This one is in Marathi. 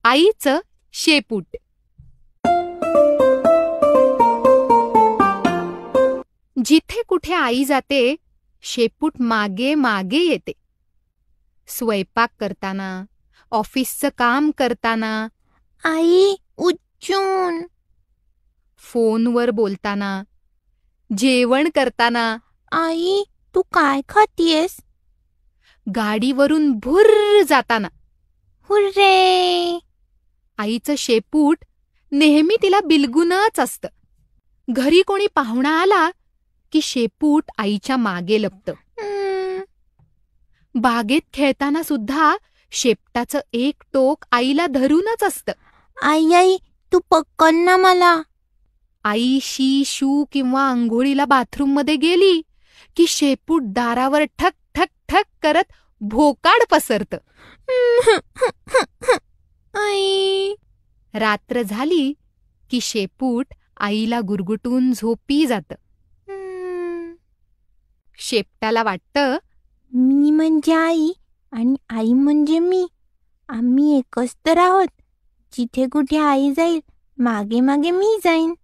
आईचं शेपूट. जिथे कुठे आई जाते, शेपूट मागे मागे येते. स्वयंपाक करताना, ऑफिसचं काम करताना, आई उच्चून. फोनवर बोलताना, जेवण करताना, आई तू काय खातीयस? गाडीवरून भुर्र जाताना. हुर्रे. आईचं शेपूट नेहमी तिला बिलगूनच असतं. घरी कोणी पाहुणा आला की शेपूट आईच्या मागे लपतं. बागेत खेळताना सुद्धा शेपटाचं एक टोक आईला धरूनच असतं. आई आई तू पकड ना मला. आई शी शू किंवा अंघोळीला बाथरूममध्ये गेली की शेपूट दारावर ठक ठक ठक करत भोकाड पसरतं. आई. रात्र झाली की शेपूट आईला गुरगुटून झोपी जातं. शेपटाला वाटतं, मी म्हणजे आई आणि आई म्हणजे मी. आम्ही एकच तर आहोत. जिथे कुठे आई जाईल मागे मागे मी जाईन.